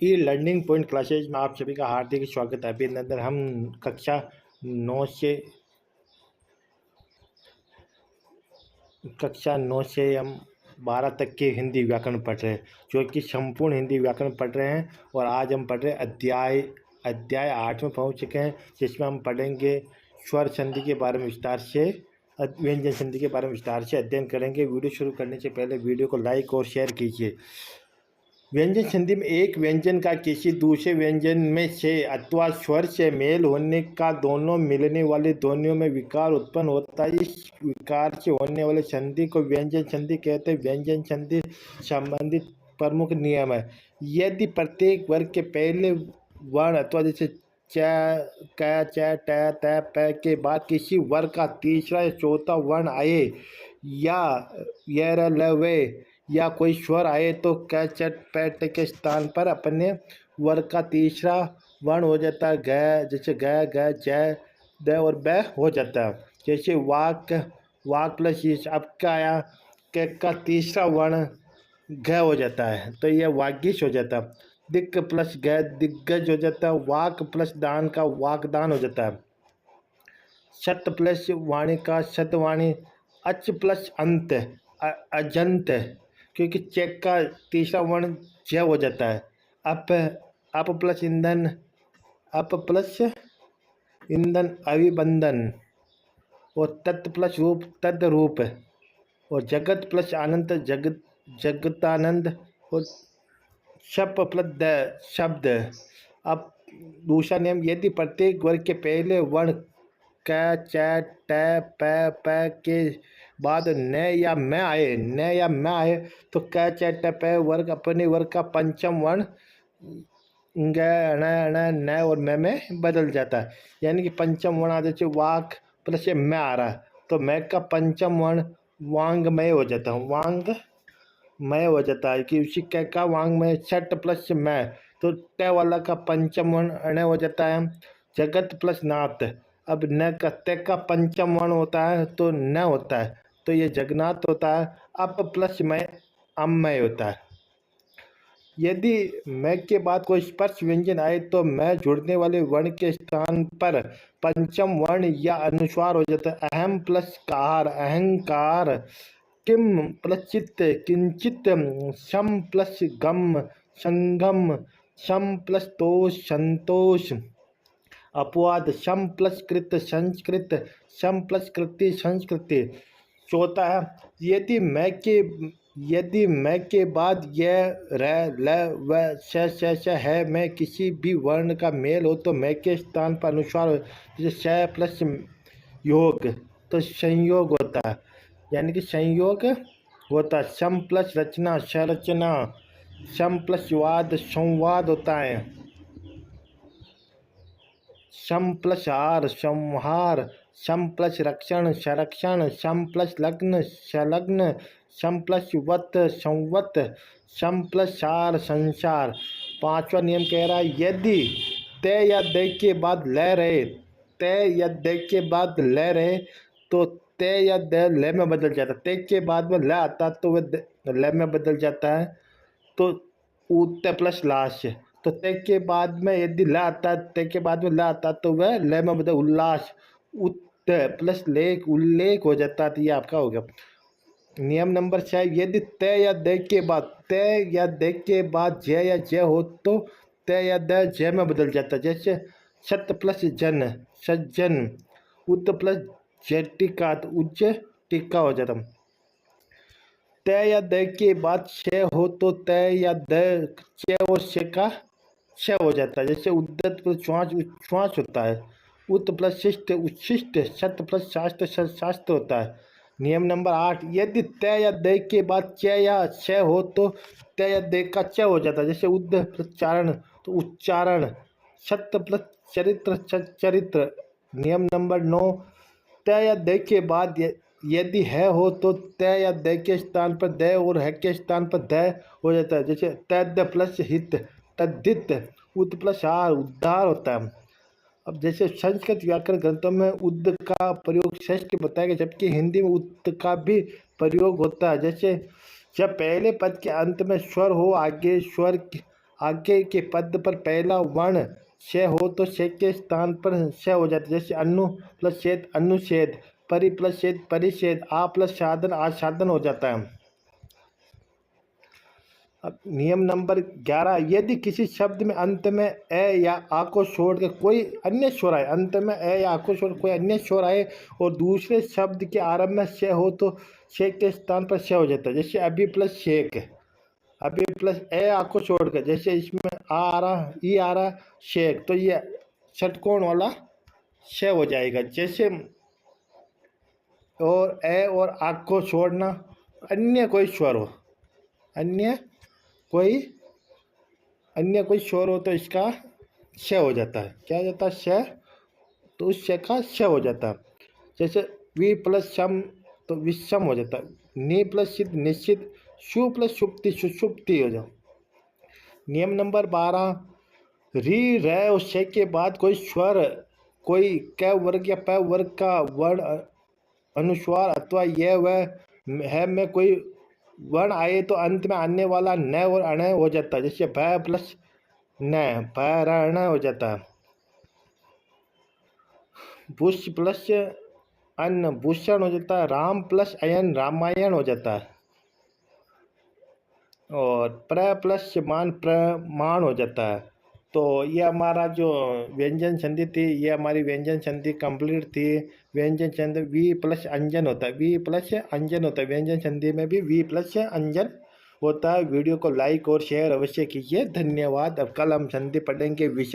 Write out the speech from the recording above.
E learning point classes में आप सभी का हार्दिक स्वागत है। अभिनंदन। हम कक्षा 9 से हम 12 तक के हिंदी व्याकरण पढ़ रहे हैं, जो कि संपूर्ण हिंदी व्याकरण पढ़ रहे हैं। और आज हम पढ़ रहे हैं अध्याय 8 में पहुंच चुके हैं, जिसमें हम पढ़ेंगे स्वर संधि के बारे में विस्तार से, व्यंजन संधि के बारे में विस्तार से अध्ययन करेंगे। वीडियो शुरू करने से पहले वीडियो को लाइक और शेयर कीजिए। व्यंजन संधि में एक व्यंजन का किसी दूसरे व्यंजन में से अथवा स्वर से मेल होने का दोनों मिलने वाले ध्वनियों में विकार उत्पन्न होता है। इस विकार से होने वाले संधि को व्यंजन संधि कहते हैं। व्यंजन संधि संबंधित प्रमुख नियम है। यदि प्रत्येक वर्ग के पहले वर्ण अथवा जैसे च, क, च, ट, त, प के बाद किसी वर्ग का तीसरा या चौथा वर्ण आए या य, र, ल, व या कोई स्वर आए तो क, च, प, ट के स्थान पर अपने वर्ग का तीसरा वर्ण हो जाता है ग, जैसे ग, ग, ज, द और ब हो जाता है। जैसे वाक प्लस ईश, अब क्या आया, क का तीसरा वर्ण घ हो जाता है, तो यह वागिश हो जाता है। दिक् प्लस ग दिग्गज हो जाता है। वाक प्लस दान का वाकदान हो जाता है। शत प्लस वाणी का शतवाणी। अच प्लस अंत अजंत, क्योंकि चेक का तीसरा वर्ण ज हो जाता है। अप प्लस ईंधन अभिबंधन। और तत् प्लस रूप तद रूप। और जगत प्लस आनंद जगतानंद। और शप प्लस द शब्द। अब दूसरा नियम, यदि प्रत्येक वर्ग के पहले वर्ण क, च, ट, प के बाद न या म आए तो क, च, ट, प वर्ग अपने वर्ग का पंचम वर्ण ग, ण, न और म में बदल जाता है। यानी कि पंचम वर्ण आदि से वाक प्लस म आ रहा है, तो म का पंचम वर्ण वांगमय हो जाता है। वांगमय हो जाता है कि उसी क का वांगमय। छठ प्लस म, तो ट वाला का पंचम वर्ण अण हो जाता है। जगत प्लस नाथ, अब न का त का पंचम वर्ण होता है तो न होता है, तो ये जगन्नाथ होता है। अप प्लस मय अमय होता है। यदि मैं के बाद कोई स्पर्श व्यंजन आए तो मैं जुड़ने वाले वर्ण के स्थान पर पंचम वर्ण या अनुस्वार हो जाता है। अहम प्लस कार अहंकार। किम प्लस चित्त किंचित। शम प्लस गम संगम। शम प्लस तोष संतोष। अपवाद, शम प्लस कृत संस्कृत। शम प्लस कृति संस्कृति। चौथा है, यदि मैं के बाद यह र ल व श है में किसी भी वर्ण का मेल हो तो मैं के स्थान पर अनुस्वार हो, जैसे श प्लस योग तो संयोग होता है, यानी कि संयोग होता है। सम प्लस रचना संरचना। सम प्लस वाद संवाद होता है। सम प्लस हार संहार। सम प्लस रक्षण संरक्षण। सम प्लस लग्न संलग्न। सम प्लस वत संवत। सम प्लस सार संसार। पांचवा नियम कह रहा है, यदि त या द के बाद ल रहे, त या द के बाद ल रहे तो त या द ल में बदल जाता है। त के बाद में ल आता तो वह ल में बदल जाता है, तो उत प्लस लाश। तो ते के बाद में यदि ल आता, ते के बाद में ल आता तो वह ल में बदल उल्लास। उत प्लस लेख उल्लेख हो जाता है, तो ये आपका हो गया। नियम नंबर 6, यदि त या द के बाद ज या ज हो तो त या द ज में बदल जाता है। जैसे सत प्लस जन सज्जन। उत प्लस जटिका तो उज्ज टिक्का हो जाता। त या द के बाद छ हो तो त या द च और छ का छ हो जाता है। जैसे उद्दत प्लस श्वास उच्छ्वास होता है। उत प्लस शिष्ट उच्छिष्ट। सत प्लस शास्त्र शास्त्र होता है। नियम नंबर 8, यदि त या द के बाद च या छ हो तो त या द का च हो जाता है। जैसे उद्द प्लस चारण तो उच्चारण। सत प्लस चरित्र चरित्र। नियम नंबर 9, त या द के बाद यदि है हो तो त या द के स्थान पर द और है के स्थान पर द हो जाता है। जैसे तद प्लस हित तद्धित। उद प्लस आर उद्धार होता है। अब जैसे संस्कृत व्याकरण ग्रंथों में उद का प्रयोग षष्ठ बताया गया, जबकि हिंदी में उद का भी प्रयोग होता है। जैसे जब पहले पद के अंत में स्वर हो, आगे स्वर आगे के पद पर पहला वर्ण श हो तो श के स्थान पर श हो जाता है। जैसे अनु प्लस छेद अनुच्छेद, परि प्लस छेद परिच्छेद, आ प्लस साधन आसाधन हो जाता है। अब नियम नंबर 11, यदि किसी शब्द में अंत में ए या आ को छोड़कर कोई अन्य स्वर आए, अंत में ए या आ को छोड़ कोई अन्य स्वर आए और दूसरे शब्द के आरंभ में श हो तो श के स्थान पर श हो जाता है। जैसे अभी प्लस शेक, अभी प्लस ए आ को छोड़कर, जैसे इसमें आ रहा ई आ रहा शेक, तो ये षटकोण वाला श हो जाएगा। जैसे और ए और आ को छोड़ना अन्य कोई स्वर हो, अन्य कोई स्वर हो तो इसका श हो जाता है। क्या हो जाता है? श। तो उस श का श हो जाता है। जैसे वी प्लस शम तो विषम हो जाता है। नि प्लस सिद्ध निश्चित, शु प्लस सुप्ति सुषुप्ति हो जाओ। नियम नंबर 12, री र और श के बाद कोई स्वर, कोई क वर्ग या प वर्ग का वर्ण अनुस्वार अथवा यह वह है में कोई वर्ण आए तो अंत में आने वाला न और अण हो जाता है। जैसे भ प्लस न भरण हो जाता है। भूष प्लस अन्न भूषण हो जाता है। राम प्लस अयन रामायण हो जाता है। और प्र प्लस मान प्रमाण हो जाता है। तो ये हमारा जो व्यंजन संधि थी, ये हमारी व्यंजन संधि कंप्लीट थी। व्यंजन संधि वी प्लस अंजन होता है, वी प्लस अंजन होता है। व्यंजन संधि में भी वी प्लस अंजन होता है। वीडियो को लाइक और शेयर अवश्य कीजिए। धन्यवाद। अब कल हम संधि पढ़ेंगे विषय